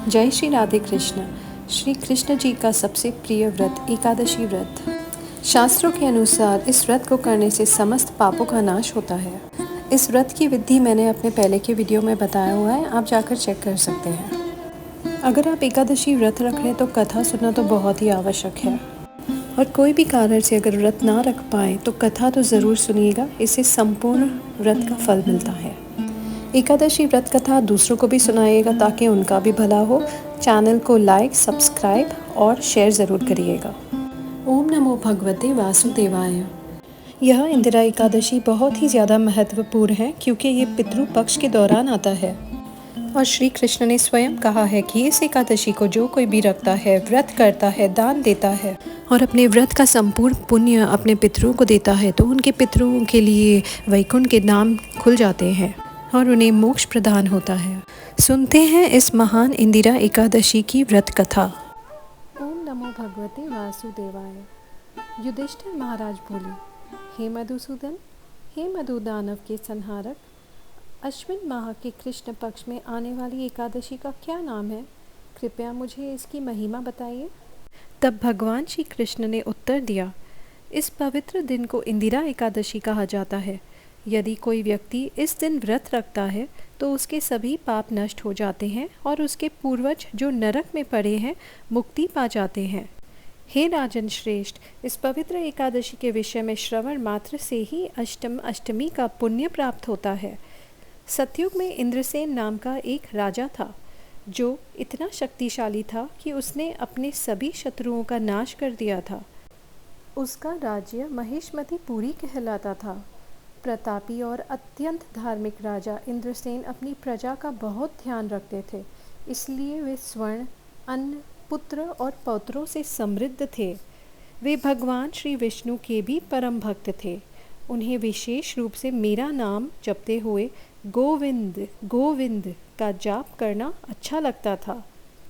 जय श्री राधे कृष्ण। श्री कृष्ण जी का सबसे प्रिय व्रत एकादशी व्रत। शास्त्रों के अनुसार इस व्रत को करने से समस्त पापों का नाश होता है। इस व्रत की विधि मैंने अपने पहले के वीडियो में बताया हुआ है, आप जाकर चेक कर सकते हैं। अगर आप एकादशी व्रत रख रहे हैं तो कथा सुनना तो बहुत ही आवश्यक है, और कोई भी कारण से अगर व्रत ना रख पाए तो कथा तो ज़रूर सुनिएगा, इससे संपूर्ण व्रत का फल मिलता है। एकादशी व्रत कथा दूसरों को भी सुनाइएगा ताकि उनका भी भला हो। चैनल को लाइक, सब्सक्राइब और शेयर ज़रूर करिएगा। ओम नमो भगवते वासुदेवाय। यह इंदिरा एकादशी बहुत ही ज़्यादा महत्वपूर्ण है क्योंकि ये पितृ पक्ष के दौरान आता है, और श्री कृष्ण ने स्वयं कहा है कि इस एकादशी को जो कोई भी रखता है, व्रत करता है, दान देता है और अपने व्रत का संपूर्ण पुण्य अपने पितरों को देता है तो उनके पितरों के लिए वैकुंठ के नाम खुल जाते हैं और उन्हें मोक्ष प्रदान होता है। सुनते हैं इस महान इंदिरा एकादशी की व्रत कथा। ओम नमो भगवते वासुदेवाय। युधिष्ठिर महाराज बोले, हे मधुसूदन, हे मधुदानव के संहारक, अश्विन माह के कृष्ण पक्ष में आने वाली एकादशी का क्या नाम है? कृपया मुझे इसकी महिमा बताइए। तब भगवान श्री कृष्ण ने उत्तर दिया, इस पवित्र दिन को इंदिरा एकादशी कहा जाता है। यदि कोई व्यक्ति इस दिन व्रत रखता है तो उसके सभी पाप नष्ट हो जाते हैं और उसके पूर्वज जो नरक में पड़े हैं मुक्ति पा जाते हैं। हे राजन श्रेष्ठ, इस पवित्र एकादशी के विषय में श्रवण मात्र से ही अष्टमी का पुण्य प्राप्त होता है। सतयुग में इंद्रसेन नाम का एक राजा था जो इतना शक्तिशाली था कि उसने अपने सभी शत्रुओं का नाश कर दिया था। उसका राज्य महिष्मतिपुरी कहलाता था। प्रतापी और अत्यंत धार्मिक राजा इंद्रसेन अपनी प्रजा का बहुत ध्यान रखते थे, इसलिए वे स्वर्ण, अन्न, पुत्र और पौत्रों से समृद्ध थे। वे भगवान श्री विष्णु के भी परम भक्त थे। उन्हें विशेष रूप से मेरा नाम जपते हुए गोविंद गोविंद का जाप करना अच्छा लगता था।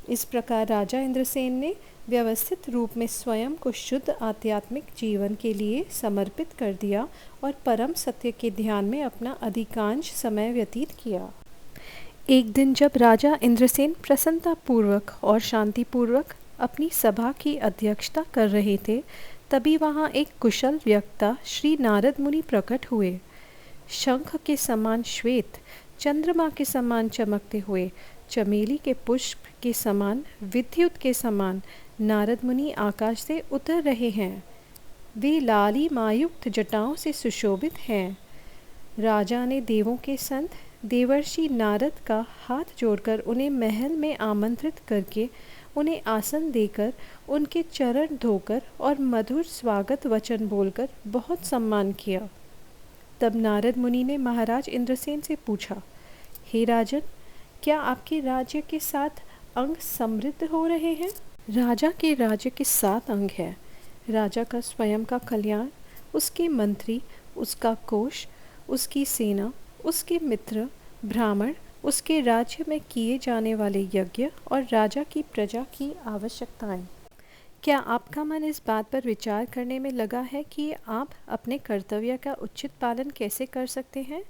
इस प्रकार राजा इंद्रसेन ने व्यवस्थित रूप में स्वयं को शुद्ध आध्यात्मिक जीवन के लिए समर्पित कर दिया और परम सत्य के ध्यान में अपना अधिकांश समय व्यतीत किया। एक दिन जब राजा इंद्रसेन प्रसन्नतापूर्वक और शांतिपूर्वक अपनी सभा की अध्यक्षता कर रहे थे, तभी वहाँ एक कुशल वक्ता श्री नारद मुनि प्रकट हुए। शंख के समान श्वेत, चंद्रमा के समान चमकते हुए, चमेली के पुष्प के समान, विद्युत के समान नारद मुनि आकाश से उतर रहे हैं। वे लाली मायुक्त जटाओं से सुशोभित हैं। राजा ने देवों के संत देवर्षि नारद का हाथ जोड़कर उन्हें महल में आमंत्रित करके उन्हें आसन देकर उनके चरण धोकर और मधुर स्वागत वचन बोलकर बहुत सम्मान किया। तब नारद मुनि ने महाराज इंद्रसेन से पूछा, हे राजन, क्या आपके राज्य के 7 अंग समृद्ध हो रहे हैं? राजा के राज्य के 7 अंग हैं। राजा का स्वयं का कल्याण, उसके मंत्री, उसका कोष, उसकी सेना, उसके मित्र, ब्राह्मण, उसके राज्य में किए जाने वाले यज्ञ और राजा की प्रजा की आवश्यकताएं। क्या आपका मन इस बात पर विचार करने में लगा है कि आप अपने कर्तव्य का उचित पालन कैसे कर सकते हैं?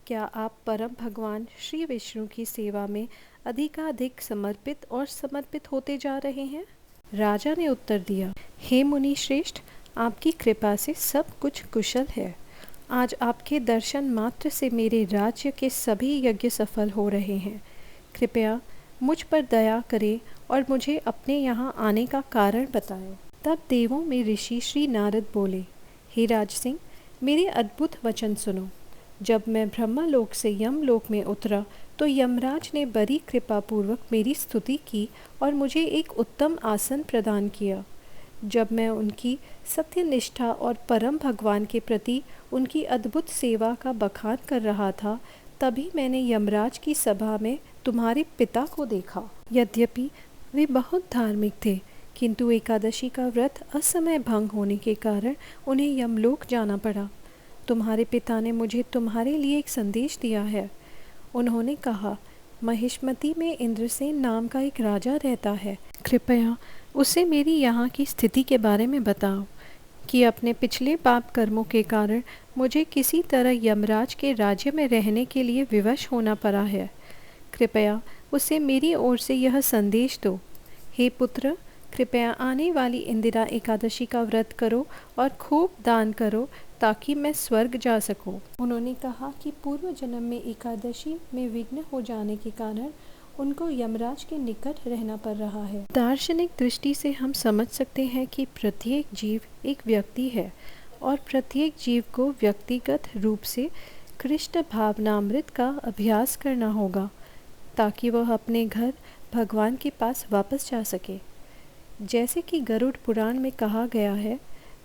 क्या आप परम भगवान श्री विष्णु की सेवा में अधिकाधिक समर्पित और समर्पित होते जा रहे हैं? राजा ने उत्तर दिया, हे मुनि श्रेष्ठ, आपकी कृपा से सब कुछ कुशल है। आज आपके दर्शन मात्र से मेरे राज्य के सभी यज्ञ सफल हो रहे हैं। कृपया मुझ पर दया करें और मुझे अपने यहाँ आने का कारण बताएं। तब देवों में ऋषि श्री नारद बोले, हे राज सिंह, मेरे अद्भुत वचन सुनो। जब मैं ब्रह्मलोक से यमलोक में उतरा तो यमराज ने बड़ी कृपापूर्वक मेरी स्तुति की और मुझे एक उत्तम आसन प्रदान किया। जब मैं उनकी सत्यनिष्ठा और परम भगवान के प्रति उनकी अद्भुत सेवा का बखान कर रहा था, तभी मैंने यमराज की सभा में तुम्हारे पिता को देखा। यद्यपि वे बहुत धार्मिक थे, किंतु एकादशी का व्रत असमय भंग होने के कारण उन्हें यमलोक जाना पड़ा। तुम्हारे पिता ने मुझे तुम्हारे लिए एक संदेश दिया है। उन्होंने कहा, महिष्मति में इंद्रसेन नाम का एक राजा रहता है। कृपया उसे मेरी यहाँ की स्थिति के बारे में बताओ कि अपने पिछले पाप कर्मों के कारण मुझे किसी तरह यमराज के राज्य में रहने के लिए विवश होना पड़ा है। कृपया उसे मेरी ओर से यह संदेश दो, हे पुत्र, कृपया आने वाली इंदिरा एकादशी का व्रत करो और खूब दान करो ताकि मैं स्वर्ग जा सकूं। उन्होंने कहा कि पूर्व जन्म में एकादशी में विघ्न हो जाने के कारण उनको यमराज के निकट रहना पड़ रहा है। दार्शनिक दृष्टि से हम समझ सकते हैं कि प्रत्येक जीव एक व्यक्ति है और प्रत्येक जीव को व्यक्तिगत रूप से कृष्ण भावनामृत का अभ्यास करना होगा ताकि वह अपने घर भगवान के पास वापस जा सके। जैसे कि गरुड़ पुराण में कहा गया है,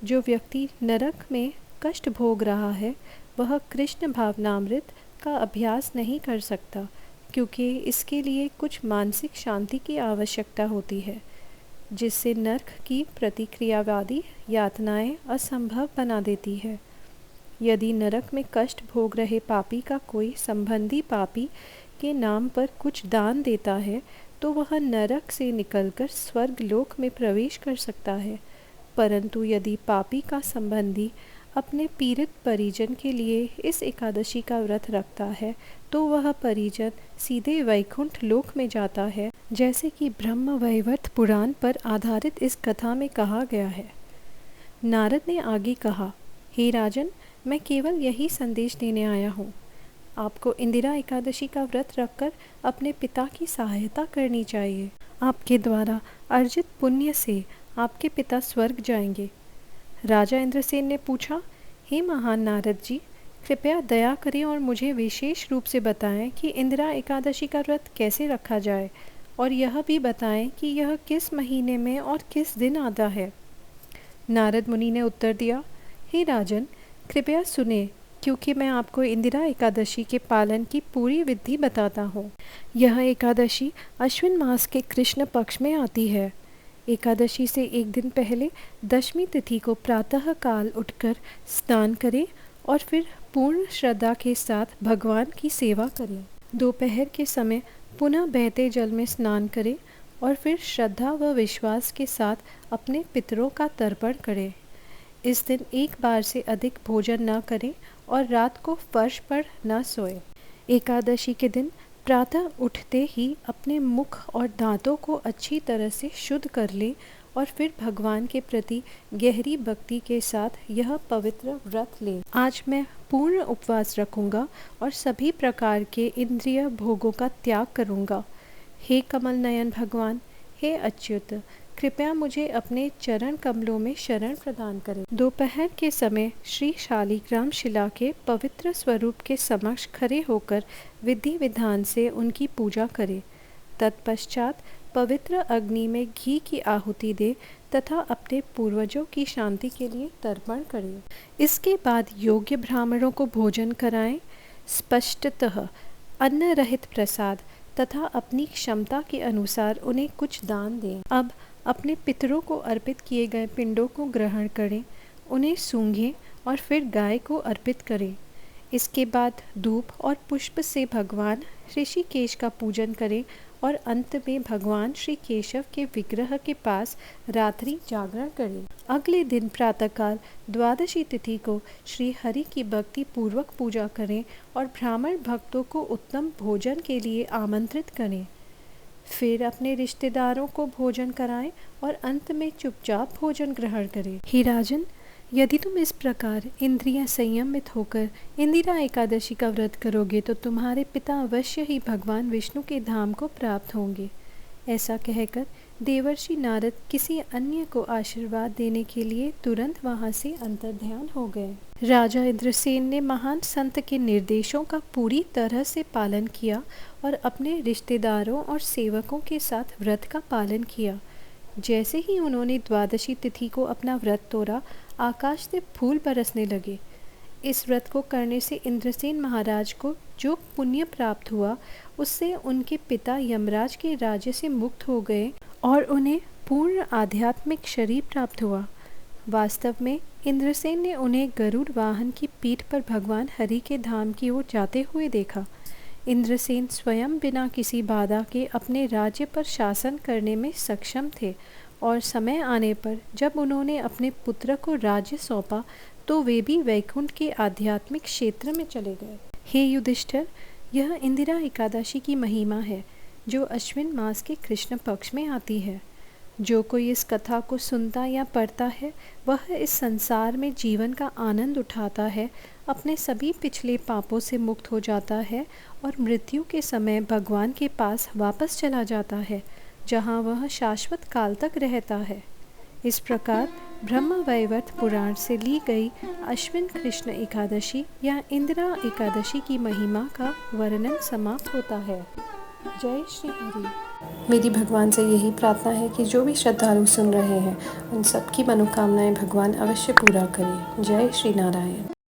जो व्यक्ति नरक में कष्ट भोग रहा है वह कृष्ण भावनामृत का अभ्यास नहीं कर सकता, क्योंकि इसके लिए कुछ मानसिक शांति की आवश्यकता होती है, जिससे नरक की प्रतिक्रियावादी यातनाएं असंभव बना देती है। यदि नरक में कष्ट भोग रहे पापी का कोई संबंधी पापी के नाम पर कुछ दान देता है तो वह नरक से निकलकर स्वर्ग लोक में प्रवेश कर सकता है, परंतु यदि पापी का संबंधी अपने पीड़ित परिजन के लिए इस एकादशी का व्रत रखता है तो वह परिजन सीधे वैकुंठ लोक में जाता है, जैसे कि ब्रह्म वैवर्त पुराण पर आधारित इस कथा में कहा गया है। नारद ने आगे कहा, हे राजन, मैं केवल यही संदेश देने आया हूँ। आपको इंदिरा एकादशी का व्रत रखकर अपने पिता की सहायता करनी चाहिए। आपके द्वारा अर्जित पुण्य से आपके पिता स्वर्ग जाएंगे। राजा इंद्रसेन ने पूछा, हे महान नारद जी, कृपया दया करें और मुझे विशेष रूप से बताएं कि इंदिरा एकादशी का व्रत कैसे रखा जाए और यह भी बताएं कि यह किस महीने में और किस दिन आता है। नारद मुनि ने उत्तर दिया, हे राजन, कृपया सुने, क्योंकि मैं आपको इंदिरा एकादशी के पालन की पूरी विधि बताता हूँ। यह एकादशी अश्विन मास के कृष्ण पक्ष में आती है। एकादशी से एक दिन पहले दशमी तिथि को प्रातः काल उठकर स्नान करें और फिर पूर्ण श्रद्धा के साथ भगवान की सेवा करें। दोपहर के समय पुनः बहते जल में स्नान करें और फिर श्रद्धा व विश्वास के साथ अपने पितरों का तर्पण करें। इस दिन एक बार से अधिक भोजन न करें और रात को फर्श पर न सोएं। एकादशी के दिन प्रातः उठते ही अपने मुख और दांतों को अच्छी तरह से शुद्ध कर लें और फिर भगवान के प्रति गहरी भक्ति के साथ यह पवित्र व्रत लें। आज मैं पूर्ण उपवास रखूंगा और सभी प्रकार के इंद्रिय भोगों का त्याग करूंगा। हे कमल नयन भगवान, हे अच्युत, कृपया मुझे अपने चरण कमलों में शरण प्रदान करें। दोपहर के समय श्री शालिग्राम शिला के पवित्र स्वरूप के समक्ष खड़े होकर विधि विधान से उनकी पूजा करें। तत्पश्चात पवित्र अग्नि में घी की आहुति दे तथा अपने पूर्वजों की शांति के लिए तर्पण करें। इसके बाद योग्य ब्राह्मणों को भोजन कराएं, स्पष्टतः अन्न रहित प्रसाद तथा अपनी क्षमता के अनुसार उन्हें कुछ दान दें। अब अपने पितरों को अर्पित किए गए पिंडों को ग्रहण करें, उन्हें सूंघें और फिर गाय को अर्पित करें। इसके बाद धूप और पुष्प से भगवान ऋषिकेश का पूजन करें और अंत में भगवान श्री केशव के विग्रह के पास रात्रि जागरण करें। अगले दिन प्रातःकाल द्वादशी तिथि को श्री हरि की भक्ति पूर्वक पूजा करें और ब्राह्मण भक्तों को उत्तम भोजन के लिए आमंत्रित करें। फिर अपने रिश्तेदारों को भोजन कराएं और अंत में चुपचाप भोजन ग्रहण करें। हे राजन, यदि तुम इस प्रकार इंद्रियां संयमित होकर इंदिरा एकादशी का व्रत करोगे तो तुम्हारे पिता अवश्य ही भगवान विष्णु के धाम को प्राप्त होंगे। ऐसा कहकर देवर्षि नारद किसी अन्य को आशीर्वाद देने के लिए तुरंत वहां से अंतर्ध्यान हो गए। राजा इंद्रसेन ने महान संत के निर्देशों का पूरी तरह से पालन किया और अपने रिश्तेदारों और सेवकों के साथ व्रत का पालन किया। जैसे ही उन्होंने द्वादशी तिथि को अपना व्रत तोड़ा, आकाश से फूल बरसने लगे। इस व्रत को करने से इंद्रसेन महाराज को जो पुण्य प्राप्त हुआ, उससे उनके पिता यमराज के राज्य से मुक्त हो गए और उन्हें पूर्ण आध्यात्मिक शरीर प्राप्त हुआ। वास्तव में इंद्रसेन ने उन्हें गरुड़ वाहन की पीठ पर भगवान हरि के धाम की ओर जाते हुए देखा। इंद्रसेन स्वयं बिना किसी बाधा के अपने राज्य पर शासन करने में सक्षम थे और समय आने पर जब उन्होंने अपने पुत्र को राज्य सौंपा तो वे भी वैकुंठ के आध्यात्मिक क्षेत्र में चले गए। हे युधिष्ठिर, यह इंदिरा एकादशी की महिमा है। जो अश्विन मास के कृष्ण पक्ष में आती है। जो कोई इस कथा को सुनता या पढ़ता है वह इस संसार में जीवन का आनंद उठाता है, अपने सभी पिछले पापों से मुक्त हो जाता है और मृत्यु के समय भगवान के पास वापस चला जाता है, जहाँ वह शाश्वत काल तक रहता है। इस प्रकार ब्रह्मवैवर्त पुराण से ली गई अश्विन कृष्ण एकादशी या इंदिरा एकादशी की महिमा का वर्णन समाप्त होता है। जय श्री हरि। मेरी भगवान से यही प्रार्थना है कि जो भी श्रद्धालु सुन रहे हैं उन सबकी मनोकामनाएं भगवान अवश्य पूरा करें। जय श्री नारायण।